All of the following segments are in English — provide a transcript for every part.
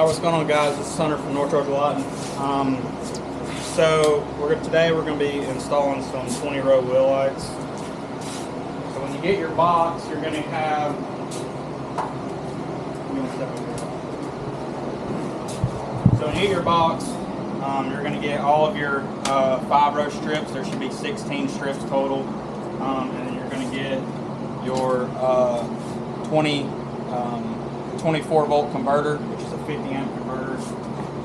What's going on, guys? This is Hunter from North Georgia Lawton. Today we're going to be installing some 20-row wheel lights. So when you get your box, you're going to have. So when you get your box, you're going to get all of your 5-row strips. There should be 16 strips total, and then you're going to get your 24-volt converter, which is a 50-amp converter,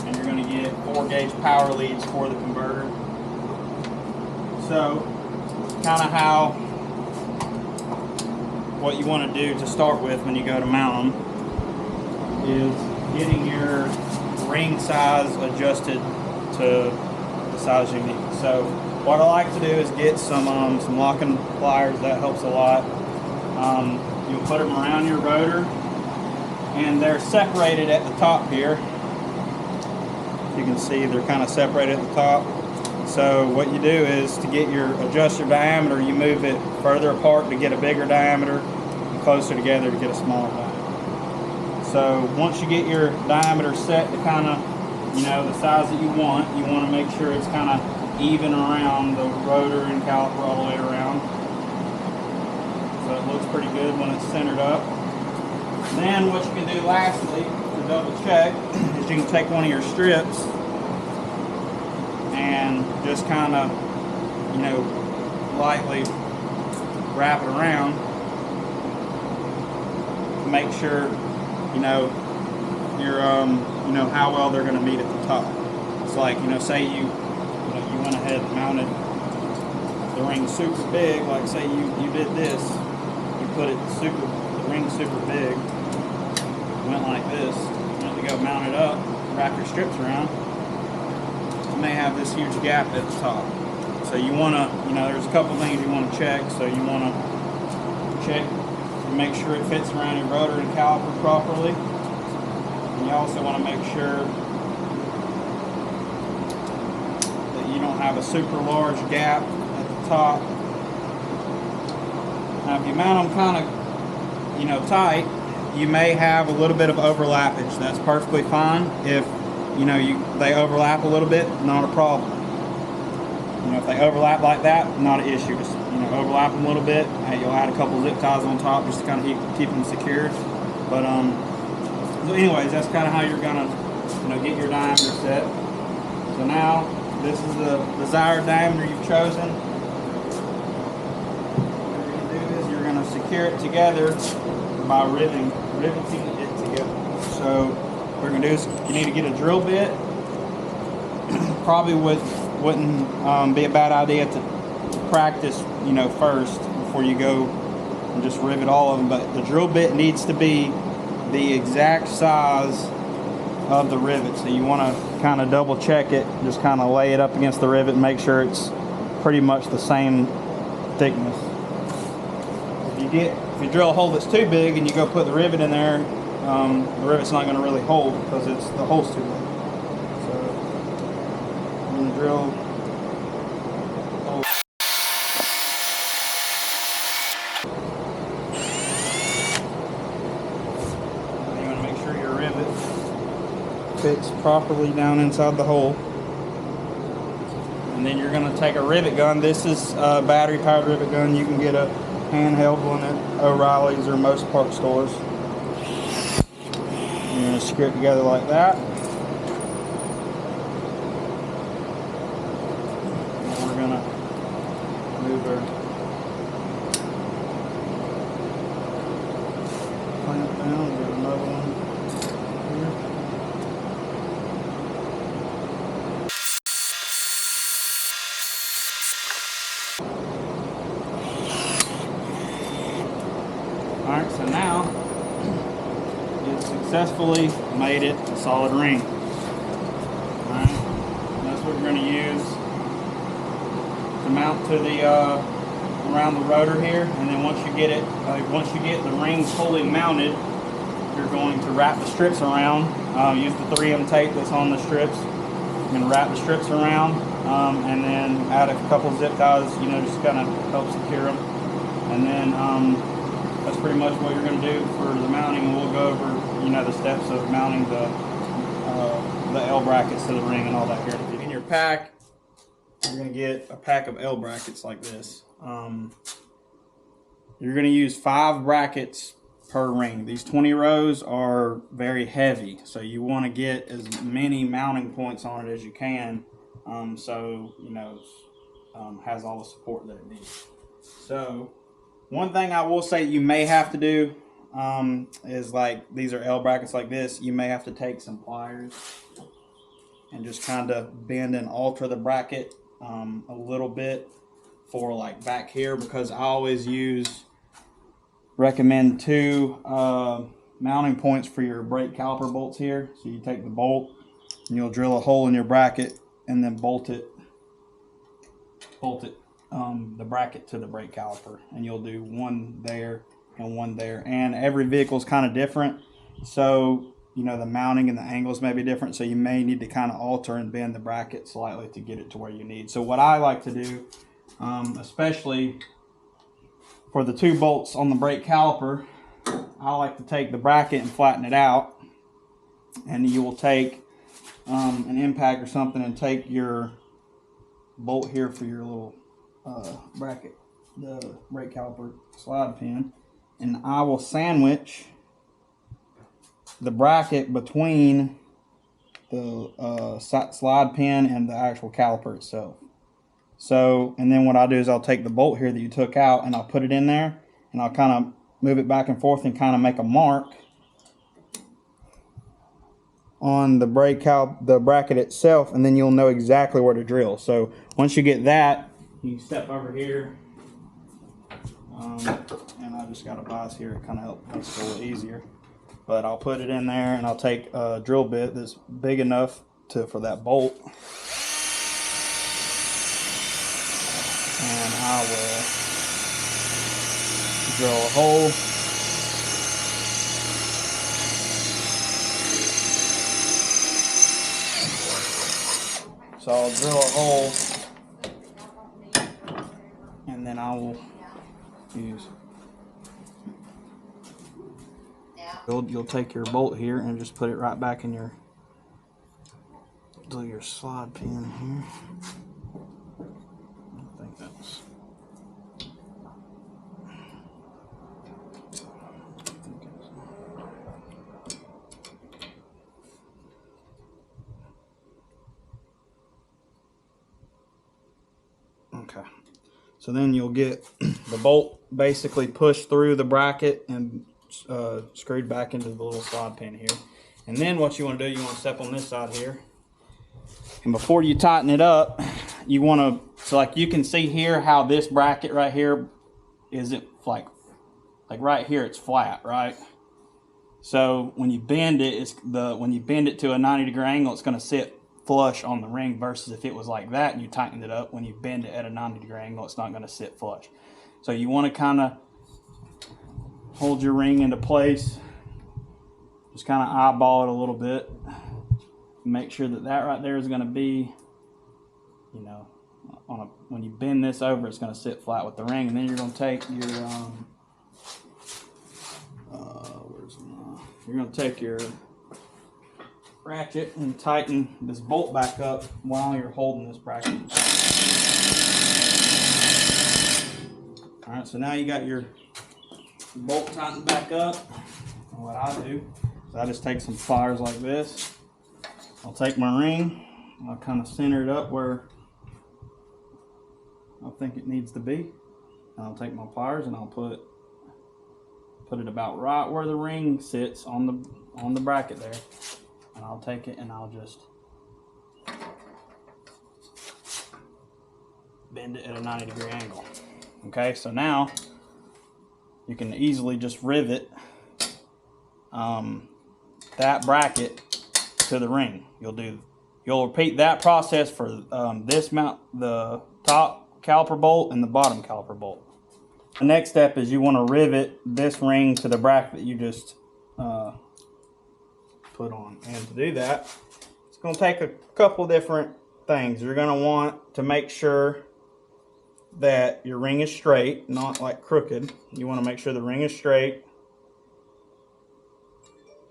and you're going to get 4-gauge power leads for the converter. So, kind of what you want to do to start with when you go to mount them is getting your ring size adjusted to the size you need. So, what I like to do is get some locking pliers. That helps a lot. You'll put them around your rotor, and they're separated at the top here. You can see they're kind of separated at the top. So what you do is to adjust your diameter, you move it further apart to get a bigger diameter, and closer together to get a smaller diameter. So once you get your diameter set to kind of, the size that you want to make sure it's kind of even around the rotor and caliper all the way around. So it looks pretty good when it's centered up. Then what you can do lastly to double check is you can take one of your strips and just kind of, lightly wrap it around to make sure, you're, how well they're going to meet at the top. It's like, say you went ahead and mounted the ring super big, like say you did this, you put it the ring super big, went like this, went to go mount it up, wrap your strips around, you may have this huge gap at the top. So you want to, there's a couple things you want to check. So you want to check to make sure it fits around your rotor and caliper properly. And you also want to make sure that you don't have a super large gap at the top. Now if you mount them kind of, tight, you may have a little bit of overlappage. That's perfectly fine. If they overlap a little bit, not a problem. If they overlap like that, not an issue. Just overlap them a little bit. You'll add a couple zip ties on top just to kind of keep them secured. But so anyways, that's kind of how you're gonna get your diameter set. So now this is the desired diameter you've chosen. What you're gonna do is you're gonna secure it together by riveting it together. So what we're going to do is you need to get a drill bit. Probably wouldn't be a bad idea to practice, first before you go and just rivet all of them. But the drill bit needs to be the exact size of the rivet. So you want to kind of double check it, just kind of lay it up against the rivet and make sure it's pretty much the same thickness. If you drill a hole that's too big and you go put the rivet in there, the rivet's not going to really hold because the hole's too big. So I'm going to drill a hole. You want to make sure your rivet fits properly down inside the hole. And then you're going to take a rivet gun. This is a battery-powered rivet gun. You can get a handheld one at O'Reilly's or most parts stores. You're going to screw it together like that. And we're going to move our clamp down, get another one here. Alright, so now you've successfully made it a solid ring. Alright, that's what we're going to use to mount to the around the rotor here. And then once you get the ring fully mounted, you're going to wrap the strips around. Use the 3M tape that's on the strips. You're going to wrap the strips around, and then add a couple zip ties, just kind of help secure them. And then that's pretty much what you're going to do for the mounting, and we'll go over, the steps of mounting the the L brackets to the ring and all that here. In your pack, you're going to get a pack of L brackets like this. You're going to use 5 brackets per ring. These 20 rows are very heavy, so you want to get as many mounting points on it as you can, so you know has all the support that it needs. So one thing I will say you may have to do is, like, these are L brackets like this, you may have to take some pliers and just kind of bend and alter the bracket a little bit for, like, back here, because I always recommend 2 mounting points for your brake caliper bolts here. So you take the bolt and you'll drill a hole in your bracket and then bolt it the bracket to the brake caliper, and you'll do one there and one there. And every vehicle is kind of different, so you know the mounting and the angles may be different, so you may need to kind of alter and bend the bracket slightly to get it to where you need. So what I like to do, especially for the 2 bolts on the brake caliper, I like to take the bracket and flatten it out, and you will take an impact or something and take your bolt here for your little bracket, the brake caliper slide pin, and I will sandwich the bracket between the slide pin and the actual caliper itself. So, and then what I'll do is I'll take the bolt here that you took out and I'll put it in there, and I'll kind of move it back and forth and kind of make a mark on the bracket itself, and then you'll know exactly where to drill. So once you get that, you can step over here, and I just got a vise here to kind of help make it a little easier. But I'll put it in there, and I'll take a drill bit that's big enough for that bolt, and I will drill a hole. So I'll drill a hole, and then I will use, you'll take your bolt here and just put it right back in your slide pin here. I think that's, okay. So then you'll get the bolt basically pushed through the bracket and screwed back into the little slide pin here. And then what you want to do, you want to step on this side here. And before you tighten it up, you want to, so like you can see here how this bracket right here is, it like right here it's flat, right? So when you bend it, when you bend it to a 90-degree angle, it's going to sit flush on the ring, versus if it was like that and you tightened it up, when you bend it at a 90-degree angle, it's not going to sit flush. So you want to kind of hold your ring into place, just kind of eyeball it a little bit, make sure that that right there is going to be, you know, when you bend this over, it's going to sit flat with the ring. And then you're going to take your you're going to take your ratchet and tighten this bolt back up while you're holding this bracket. Alright, so now you got your bolt tightened back up. And what I do is I just take some pliers like this. I'll take my ring, I'll kind of center it up where I think it needs to be. And I'll take my pliers and I'll put it about right where the ring sits on the bracket there. And I'll take it and I'll just bend it at a 90-degree angle. Okay, so now you can easily just rivet that bracket to the ring. You'll repeat that process for this mount, the top caliper bolt and the bottom caliper bolt. The next step is you want to rivet this ring to the bracket that you just put on. And to do that, it's going to take a couple different things. You're going to want to make sure that your ring is straight, not like crooked. You want to make sure the ring is straight,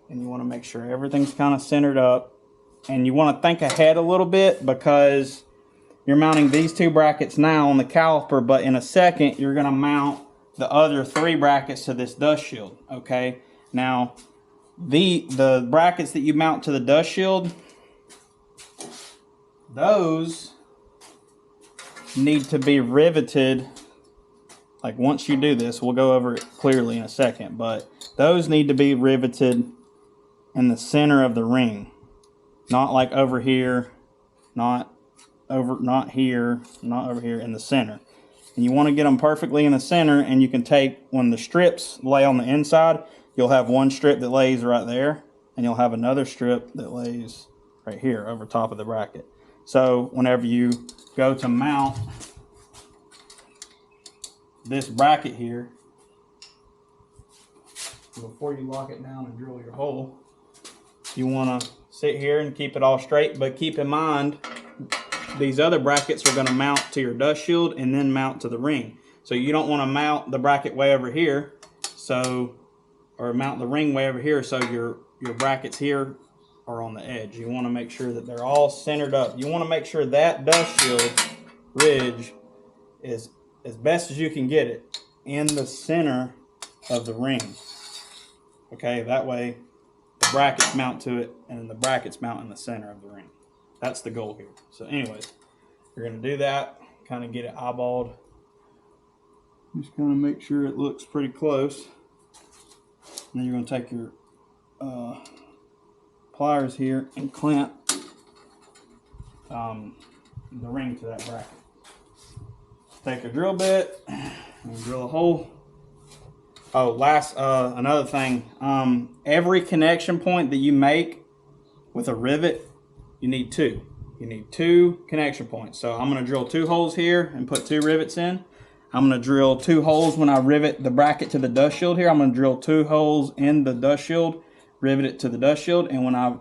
and you want to make sure everything's kind of centered up And you want to think ahead a little bit because you're mounting these 2 brackets now on the caliper, but in a second you're going to mount the other 3 brackets to this dust shield. Okay, now the brackets that you mount to the dust shield, those need to be riveted. Like once you do this, we'll go over it clearly in a second, but those need to be riveted in the center of the ring, not like over here, not here, not over here, in the center. And you want to get them perfectly in the center, and you can take, when the strips lay on the inside, you'll have one strip that lays right there, and you'll have another strip that lays right here over top of the bracket. So whenever you go to mount this bracket here, before you lock it down and drill your hole, you want to sit here and keep it all straight, but keep in mind these other brackets are going to mount to your dust shield and then mount to the ring. So you don't want to mount the bracket way over here, or mount the ring way over here, so your brackets here are on the edge. You want to make sure that they're all centered up. You want to make sure that dust shield ridge is, as best as you can get it, in the center of the ring. Okay, that way the brackets mount to it and the brackets mount in the center of the ring. That's the goal here. So anyways, you're going to do that, kind of get it eyeballed. Just kind of make sure it looks pretty close. And then you're going to take your pliers here and clamp the ring to that bracket. Take a drill bit and drill a hole. Oh, another thing. Every connection point that you make with a rivet, you need 2. You need 2 connection points. So I'm going to drill 2 holes here and put 2 rivets in. I'm going to drill 2 holes when I rivet the bracket to the dust shield here. I'm going to drill 2 holes in the dust shield, rivet it to the dust shield, and when I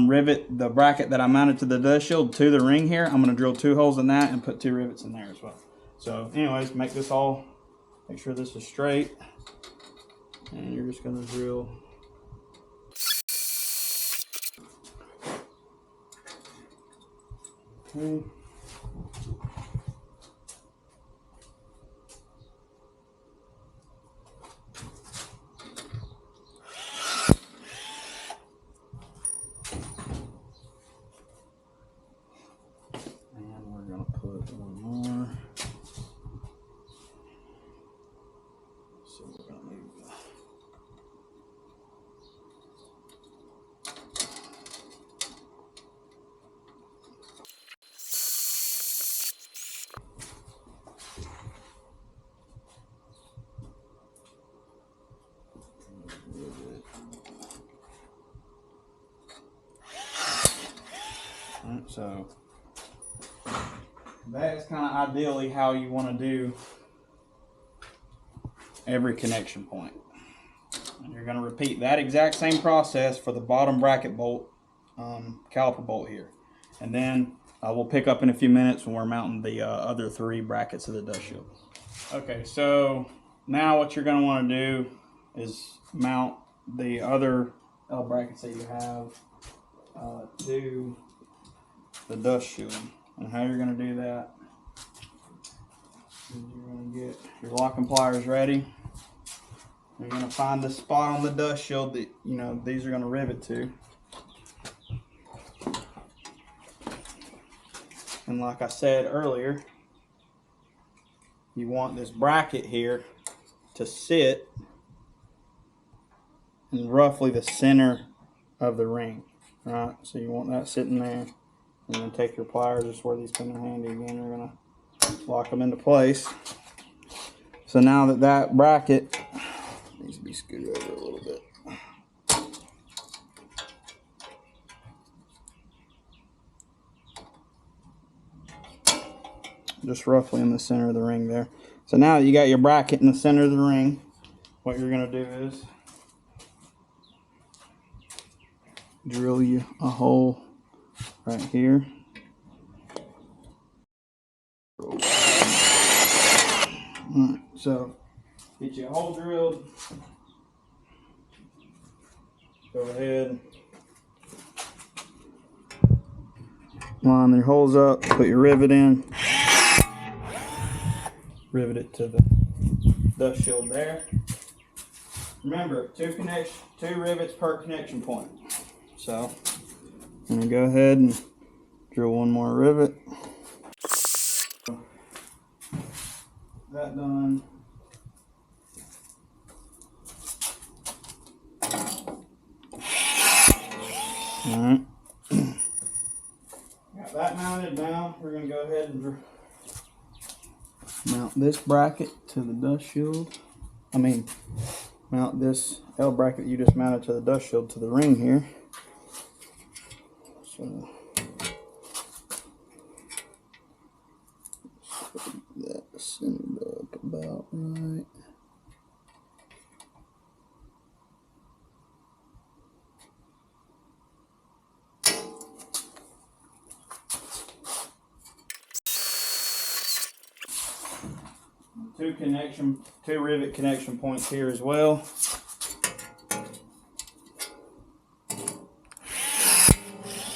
rivet the bracket that I mounted to the dust shield to the ring here, I'm going to drill 2 holes in that and put 2 rivets in there as well. So anyways, make sure this is straight, and you're just going to drill. Okay. And we're going to put one more. So we're going to leave so that is kind of ideally how you want to do every connection point. And you're going to repeat that exact same process for the bottom bracket bolt, caliper bolt here. And then we'll pick up in a few minutes when we're mounting the other 3 brackets of the dust shield. Okay, so now what you're going to want to do is mount the other L brackets that you have to the dust shield. And how you're going to do that is you're going to get your locking pliers ready. You're going to find the spot on the dust shield that these are going to rivet to. And like I said earlier, you want this bracket here to sit in roughly the center of the ring, right? So you want that sitting there, and then take your pliers, just where these come in handy again. You're gonna lock them into place. So now that bracket needs to be scooted over a little bit. Just roughly in the center of the ring there. So now that you got your bracket in the center of the ring, what you're going to do is drill you a hole right here. Alright, so get you a hole drilled. Go ahead, line your holes up, put your rivet in, rivet it to the dust shield there. Remember, two rivets per connection point. So I'm gonna go ahead and drill one more rivet. That done. Alright. Got that mounted now. We're going to go ahead and mount this bracket to the dust shield. Mount this L bracket you just mounted to the dust shield to the ring here. So that centered up about right. Two rivet connection points here as well.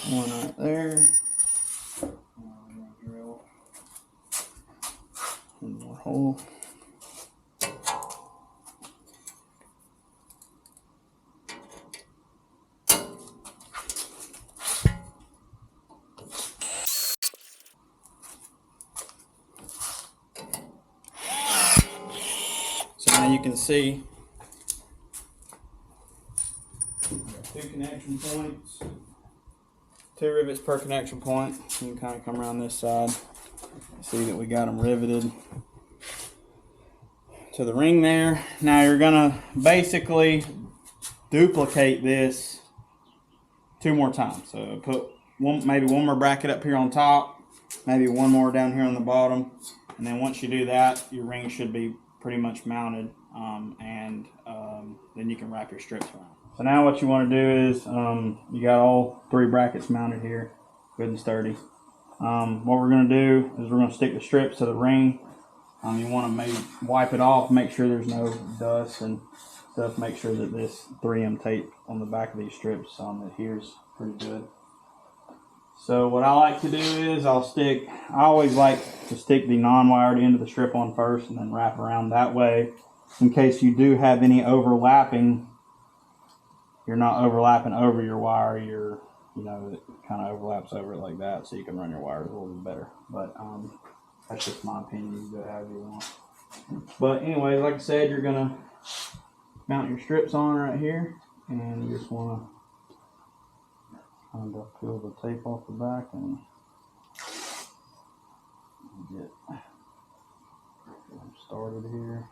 One right there. Drill one more hole. So now you can see two connection points, two rivets per connection point. You can kind of come around this side, see that we got them riveted to the ring there. Now you're gonna basically duplicate this 2 more times. So put maybe one more bracket up here on top, maybe one more down here on the bottom, and then once you do that, your ring should be pretty much mounted, and then you can wrap your strips around. So now what you want to do is, you got all 3 brackets mounted here, good and sturdy. What we're going to do is we're going to stick the strips to the ring. You want to maybe wipe it off, make sure there's no dust and stuff, make sure that this 3M tape on the back of these strips adheres pretty good. So what I like to do is I always like to stick the non-wired end of the strip on first and then wrap around that way. In case you do have any overlapping, you're not overlapping over your wire, it kind of overlaps over it like that, so you can run your wires a little bit better. But that's just my opinion, you can do it however you want. But anyway, like I said, you're gonna mount your strips on right here, and you just want to kind of peel the tape off the back and get them started here.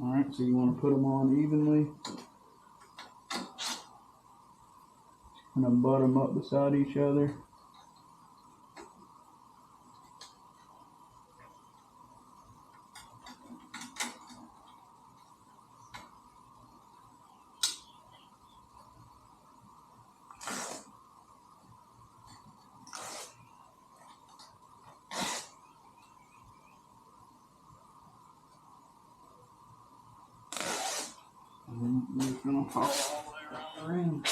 Alright, so you want to put them on evenly. Kind of butt them up beside each other. And then you're just going to follow all the way around the ring.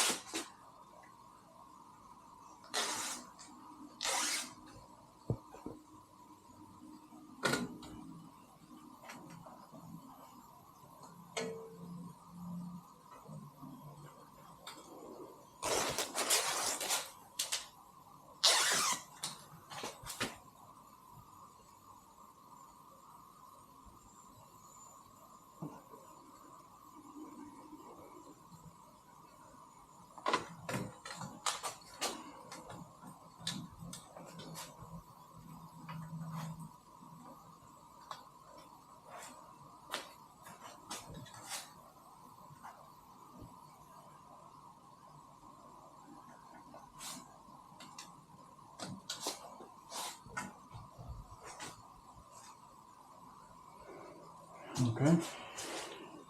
Okay,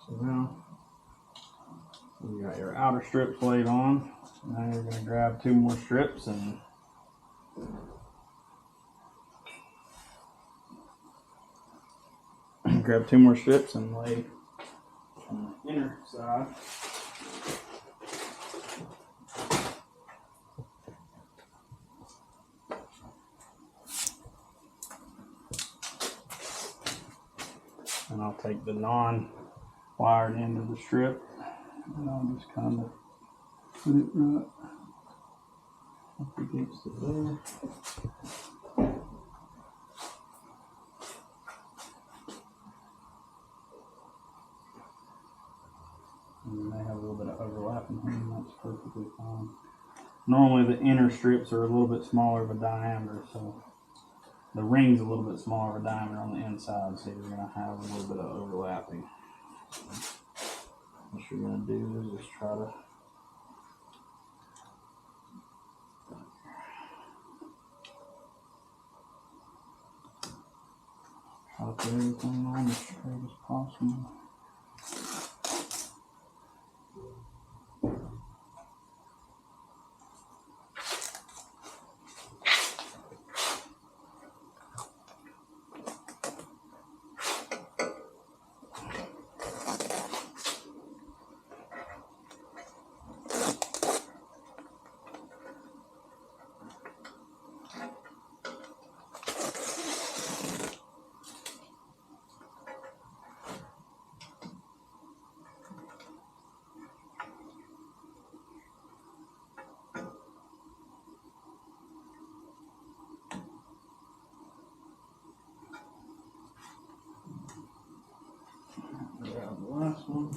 so now you got your outer strips laid on. Now you're going to grab 2 more strips and lay on the inner side. And I'll take the non-wired end of the strip and I'll just kind of put it right up against it there. And they have a little bit of overlap in here, and that's perfectly fine. Normally the inner strips are a little bit smaller of a diameter, so the ring's a little bit smaller of a diameter on the inside, so you're going to have a little bit of overlapping. What you're going to do is just try to put everything on as straight as possible. Grab the last one.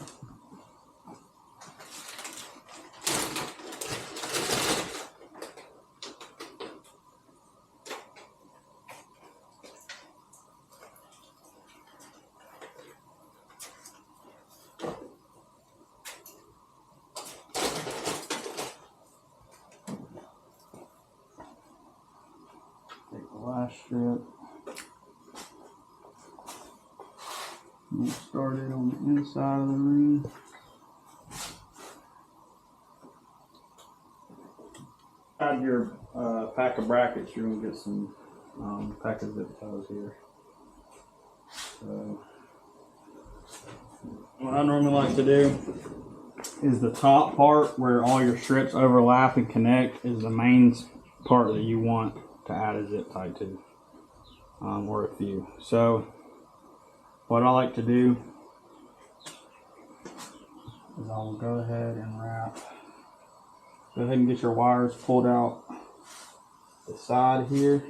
Take the last strip. We'll start it on the inside of the ring. Out of your pack of brackets, you're going to get some pack of zip ties here. So, what I normally like to do is the top part where all your strips overlap and connect is the main part that you want to add a zip tie to, or a few. So what I like to do is I will go ahead and wrap. Go ahead and get your wires pulled out the side here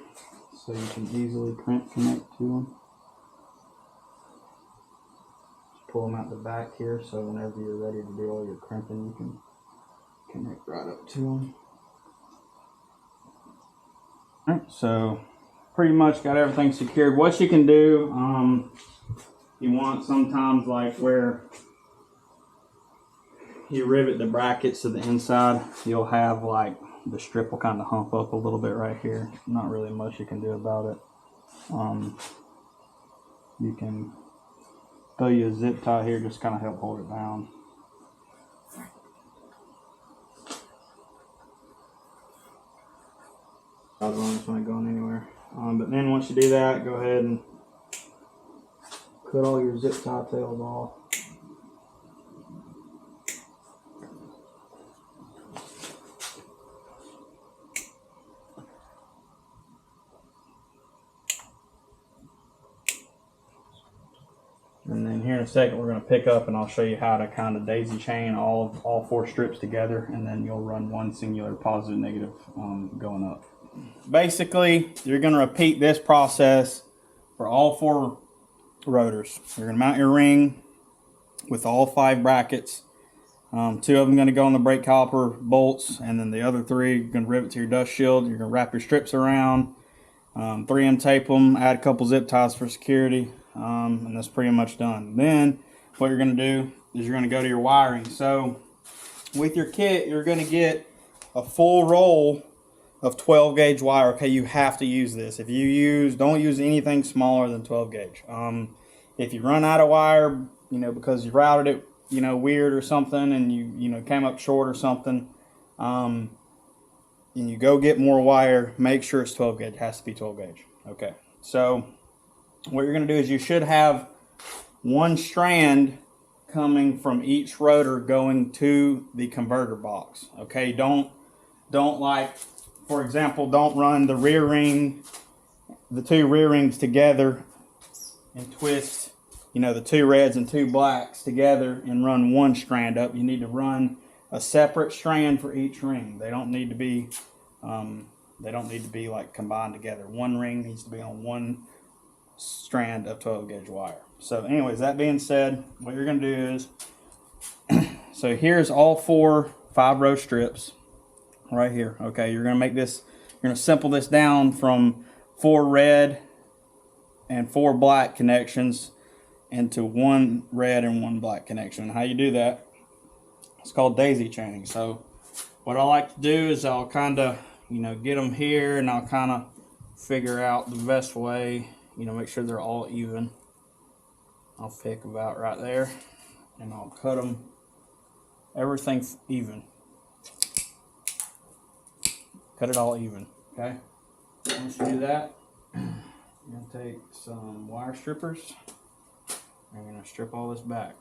so you can easily connect to them. Just pull them out the back here so whenever you're ready to do all your crimping, you can connect right up to them. All right, so pretty much got everything secured. What you can do, you want sometimes like where you rivet the brackets to the inside, you'll have like the strip will kind of hump up a little bit right here. Not really much you can do about it. You can throw you a zip tie here, just kind of help hold it down. I don't want it going anywhere. But then once you do that, go ahead and cut all your zip tie tails off. And then here in a second, we're going to pick up and I'll show you how to kind of daisy chain all four strips together, and then you'll run one singular positive negative going up. Basically, you're going to repeat this process for all four rotors. You're going to mount your ring with all 5 brackets. 2 of them going to go on the brake caliper bolts, and then the other 3 you're going to rivet to your dust shield. You're going to wrap your strips around, 3M tape them, add a couple zip ties for security, and that's pretty much done. Then what you're going to do is you're going to go to your wiring. So with your kit, you're going to get a full roll of 12 gauge wire. Okay, you have to use this. If you don't use anything smaller than 12 gauge. If you run out of wire, because you routed it, weird or something, and you came up short or something, and you go get more wire, make sure it's 12 gauge. It has to be 12 gauge. Okay, so what you're going to do is you should have one strand coming from each rotor going to the converter box. Okay, don't like, for example, don't run the rear ring, the two rear rings together and twist, you know, the two reds and two blacks together and run one strand up. You need to run a separate strand for each ring. They don't need to be like combined together. One ring needs to be on one strand of 12 gauge wire. So anyways, that being said, what you're going to do is, so here's all 4 5-row strips right here. Okay, you're going to make this, you're going to simple this down from 4 red and 4 black connections into 1 red and 1 black connection. How you do that, it's called daisy chaining. So what I like to do is I'll kind of, you know, get them here, and I'll kind of figure out the best way, you know, make sure they're all even. I'll pick about right there, and I'll cut them, everything even. Cut it all even, okay? Once you do that, you're going to take some wire strippers. I'm going to strip all this back.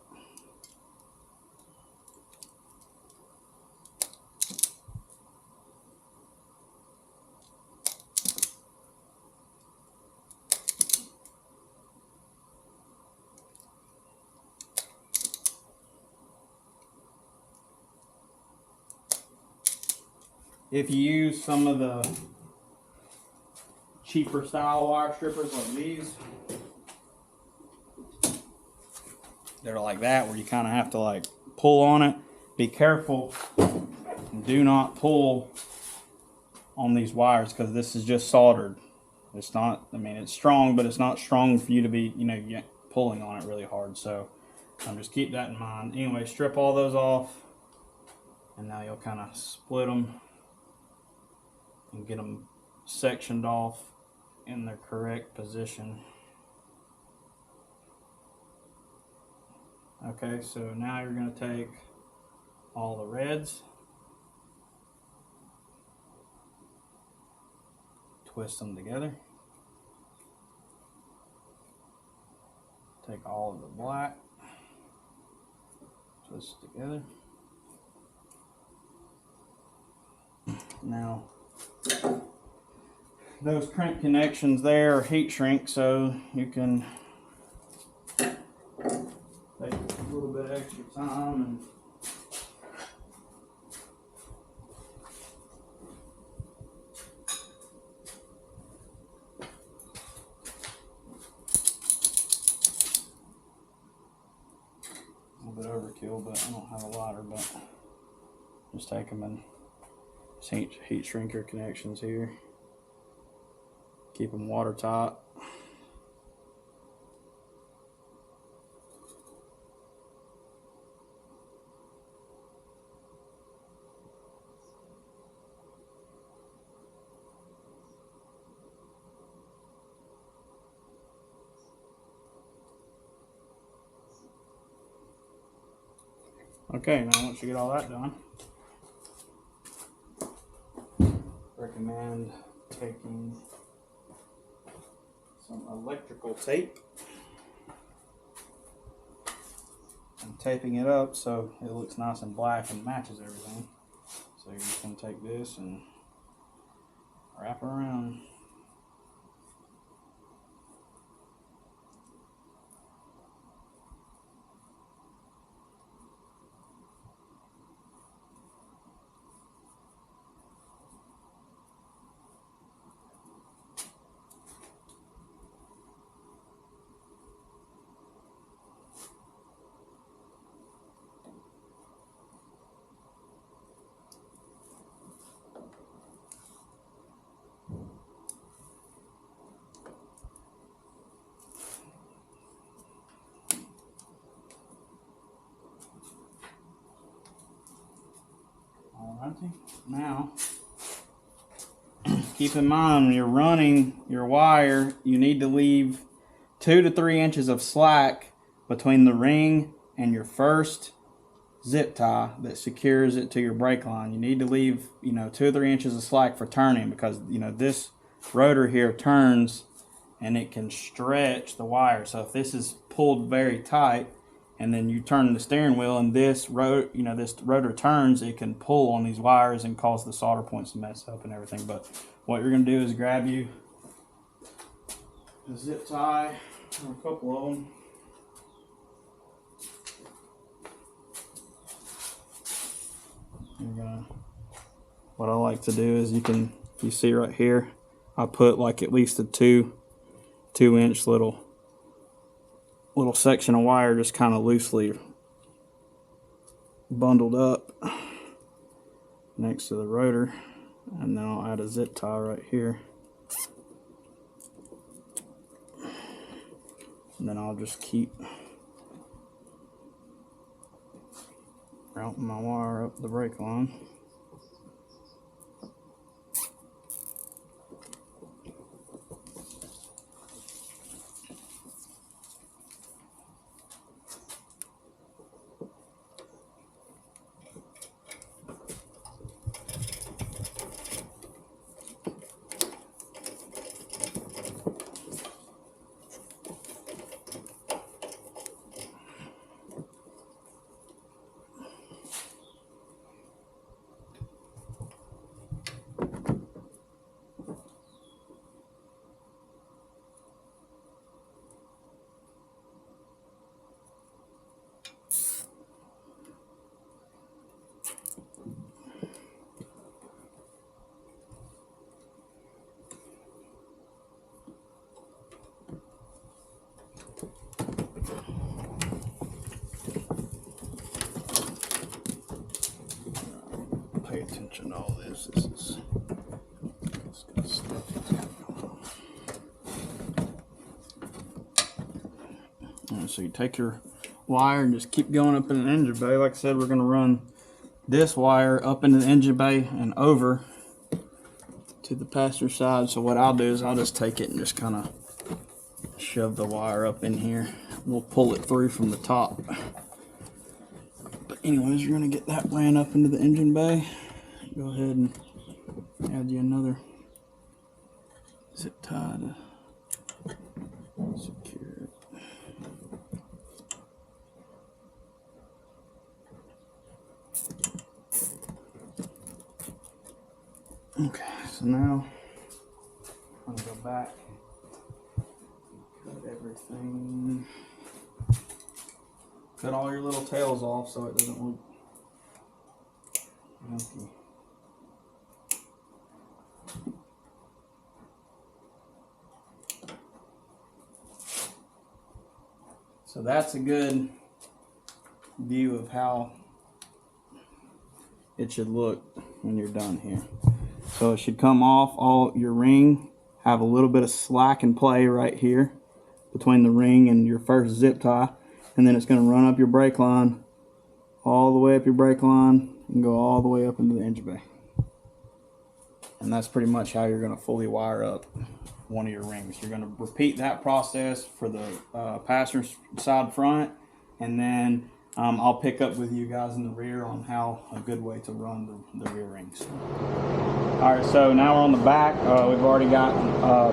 If you use some of the cheaper style wire strippers like these, they're like that, where you kind of have to like pull on it. Be careful. Do not pull on these wires, because this is just soldered. It's not, I mean, it's strong, but it's not strong for you to be, you know, pulling on it really hard. So just keep that in mind. Anyway, strip all those off, and now you'll kind of split them and get them sectioned off in their correct position. Okay, so now you're going to take all the reds, twist them together, take all of the black, twist it together. Now, those crimp connections there are heat shrink, so you can take a little bit extra time and a little bit overkill, but I don't have a lighter, but just take them and heat shrink your connections here. Keep them watertight. Okay, now once you get all that done, recommend taking some electrical tape and taping it up so it looks nice and black and matches everything. So you're just going to take this and wrap it around. Alrighty, now keep in mind when you're running your wire, you need to leave 2 to 3 inches of slack between the ring and your first zip tie that secures it to your brake line. You need to leave, 2 or 3 inches of slack for turning, because this rotor here turns and it can stretch the wire. So if this is pulled very tight, and then you turn the steering wheel, and this rotor turns, it can pull on these wires and cause the solder points to mess up and everything. But what you're going to do is grab you a zip tie, or a couple of them. What I like to do is you see right here, I put like at least a 2-inch little section of wire just kind of loosely bundled up next to the rotor, and then I'll add a zip tie right here, and then I'll just keep routing my wire up the brake line. Pay attention to all this. This is good stuff. Alright, so you take your wire and just keep going up in the engine bay. Like I said, we're going to run this wire up into the engine bay and over to the passenger side. So what I'll do is I'll just take it and just kind of shove the wire up in here. We'll pull it through from the top. But anyways, you're going to get that ran up into the engine bay. Go ahead and add you another zip tie to secure it. Okay, so now I'm going to go back, cut everything, cut all your little tails off so it doesn't look empty. So that's a good view of how it should look when you're done here. So it should come off all your ring, have a little bit of slack and play right here between the ring and your first zip tie, and then it's going to run up your brake line, all the way up your brake line, and go all the way up into the engine bay. And that's pretty much how you're going to fully wire up one of your rings. You're going to repeat that process for the passenger side front, and then I'll pick up with you guys in the rear on how a good way to run the rear rings. Alright, so now we're on the back. We've already got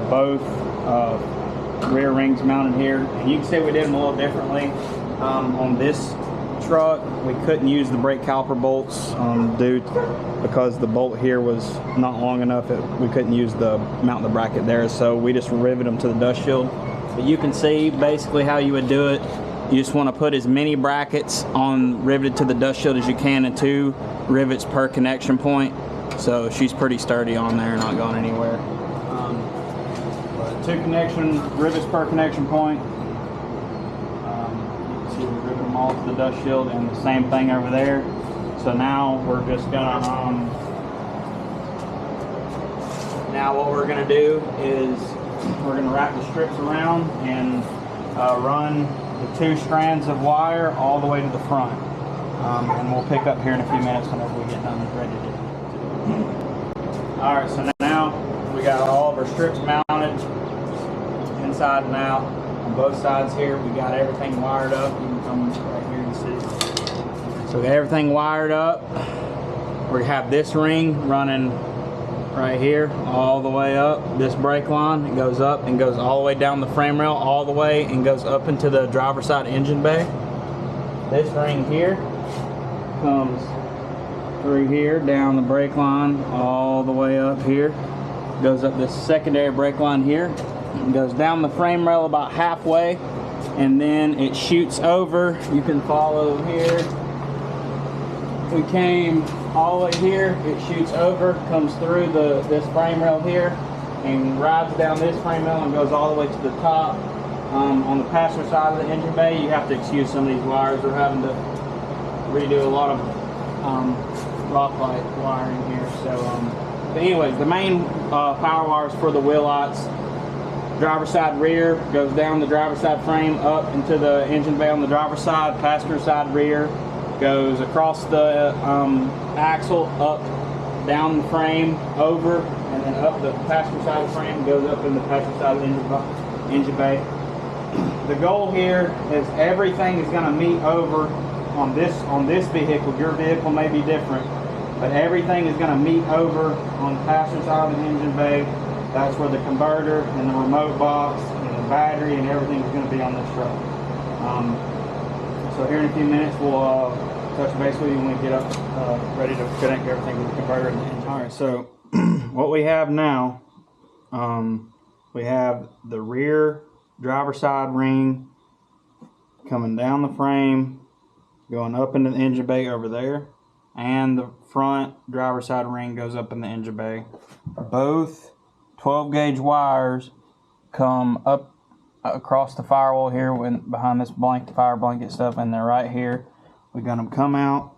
both rear rings mounted here. And you can see we did them a little differently. On this truck, we couldn't use the brake caliper bolts because the bolt here was not long enough. We couldn't use mount the bracket there, so we just riveted them to the dust shield. But you can see basically how you would do it. You just want to put as many brackets riveted to the dust shield as you can, and 2 rivets per connection point. So she's pretty sturdy on there, not going anywhere. 2 rivets per connection point. You can see we rivet them all to the dust shield, and the same thing over there. So now we're just gonna now what we're gonna do is we're gonna wrap the strips around and run the 2 strands of wire all the way to the front. And we'll pick up here in a few minutes whenever we get done ready to do it. Alright, so now we got all of our strips mounted inside and out on both sides here. We got everything wired up. You can come right here and see. So we got everything wired up. We have this ring running right here all the way up this brake line. It goes up and goes all the way down the frame rail all the way and goes up into the driver's side engine bay. This ring here comes through here, down the brake line, all the way up here. Goes up this secondary brake line here. Goes down the frame rail about halfway, and then it shoots over. You can follow here. We came all the way here. It shoots over, comes through this frame rail here, and rides down this frame rail and goes all the way to the top. On the passenger side of the engine bay, you have to excuse some of these wires. We're having to redo a lot of rock light wiring here. So, but anyways, the main power wires for the wheel lights. Driver side rear goes down the driver side frame up into the engine bay on the driver side. Passenger side rear goes across the axle, up, down the frame, over, and then up the passenger side of the frame, goes up in the passenger side of the engine bay. The goal here is everything is going to meet over on this vehicle. Your vehicle may be different, but everything is going to meet over on the passenger side of the engine bay. That's where the converter and the remote box and the battery and everything is going to be on this truck. So here in a few minutes we'll touch base with you when we get up ready to connect everything with the converter and the engine. Alright, so what we have now, we have the rear driver side ring coming down the frame, going up into the engine bay over there, and the front driver side ring goes up in the engine bay. Both 12 gauge wires come up across the firewall here behind this fire blanket stuff, and they're right here. We got them come out,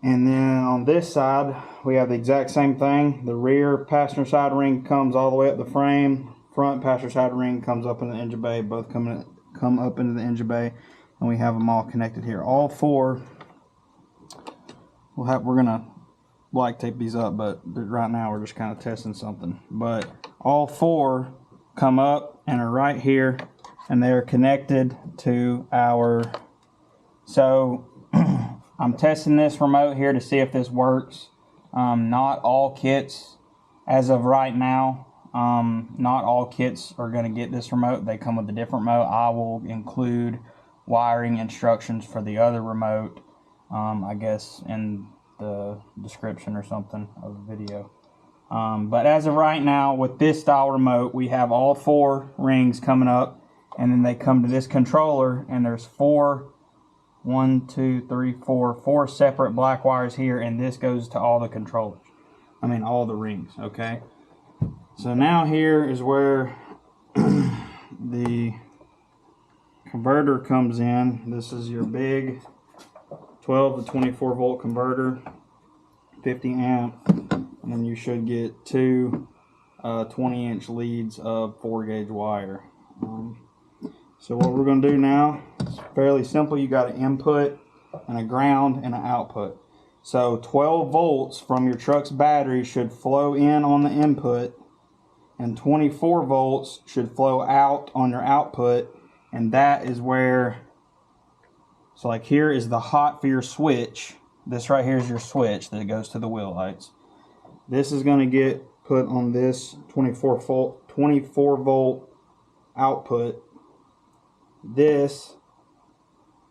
and then on this side we have the exact same thing. The rear passenger side ring comes all the way up the frame, front passenger side ring comes up in the engine bay. Both come up into the engine bay, and we have them all connected here. All four, we're gonna black tape these up, but right now we're just kind of testing something. But all four come up and are right here, and they are connected to our, so I'm testing this remote here to see if this works. Not all kits, as of right now, not all kits are going to get this remote. They come with a different remote. I will include wiring instructions for the other remote, I guess in the description or something of the video. But as of right now, with this style remote, we have all four rings coming up, and then they come to this controller, and there's four separate black wires here, and this goes to all the controllers. I mean all the rings, okay? So now here is where the converter comes in. This is your big 12 to 24 volt converter, 50 amp, and then you should get two 20-inch leads of 4 gauge wire. So what we're going to do now is fairly simple. You got an input and a ground and an output. So 12 volts from your truck's battery should flow in on the input, and 24 volts should flow out on your output, and that is where, so like here is the hot for your switch. This right here is your switch that goes to the wheel lights. This is going to get put on this 24 volt output. This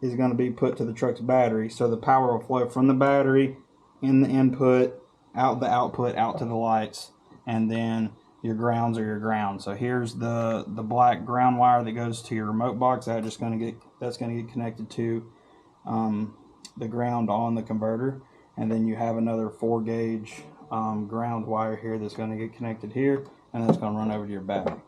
is going to be put to the truck's battery, so the power will flow from the battery in the input, out the output, out to the lights, and then your grounds are your ground. So here's the black ground wire that goes to your remote box. That's going to get connected to the ground on the converter, and then you have another 4 gauge ground wire here that's going to get connected here, and that's going to run over to your battery.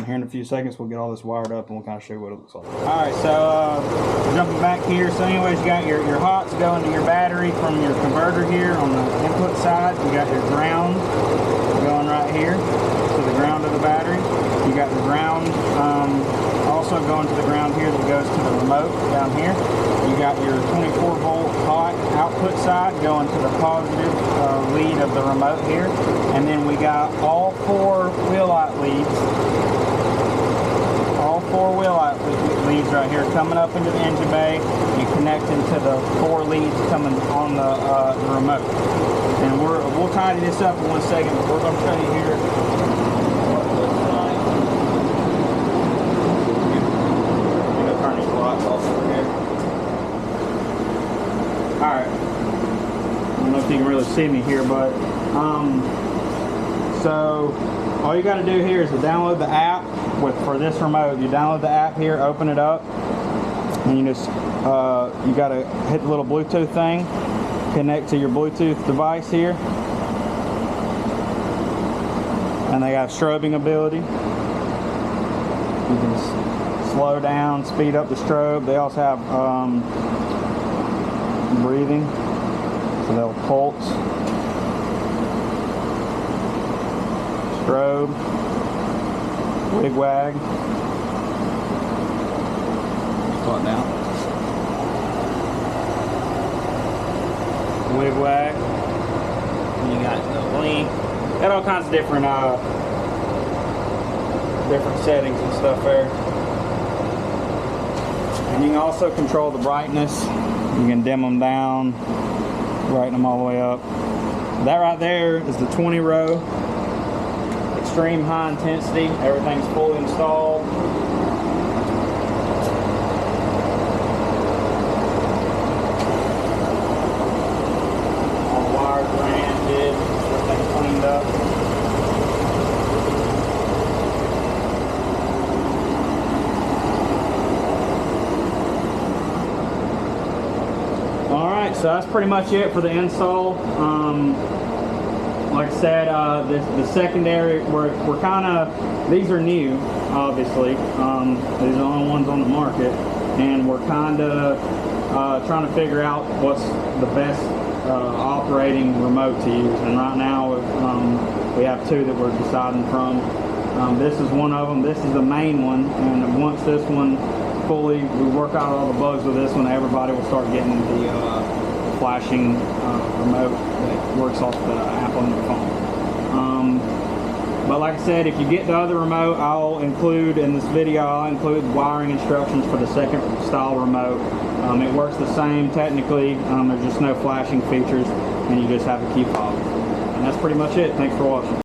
Here in a few seconds we'll get all this wired up and we'll kind of show you what it looks like. Alright, so jumping back here, so anyways, you got your hots going to your battery from your converter here on the input side. You got your ground going right here to the ground of the battery. You got the ground also going to the ground here that goes to the remote down here. You got your 24 volt hot output side going to the positive lead of the remote here. And then we got all four wheel light leads. All four wheel light leads right here coming up into the engine bay and connecting to the 4 leads coming on the remote. And we'll tidy this up in 1 second, but we're going to show you here what it looks like. I'm going to turn these lights off over here. really see me here, but so all you got to do here is to download the app for this remote. You download the app here, open it up, and you just you got to hit the little Bluetooth thing, connect to your Bluetooth device here, and they got strobing ability. You can slow down, speed up the strobe. They also have breathing, so they'll pulse, strobe, wig wag. Slow it down. Wig wag. And you got the blink. Got all kinds of different different settings and stuff there. And you can also control the brightness. You can dim them down, brighten them all the way up. That right there is the 20 row. Extreme high intensity. Everything's fully installed. All the wires ran, everything cleaned up. Alright, so that's pretty much it for the install. Like I said, the secondary, we're kind of, these are new, obviously. These are the only ones on the market. And we're kind of trying to figure out what's the best operating remote to use. And right now, we have two that we're deciding from. This is one of them. This is the main one. And once this one fully, we work out all the bugs with this one, everybody will start getting the flashing remote that works off the app on your phone. But like I said, if you get the other remote, I'll include in this video, I'll include wiring instructions for the second style remote. It works the same technically, there's just no flashing features, and you just have a key fob. And that's pretty much it. Thanks for watching.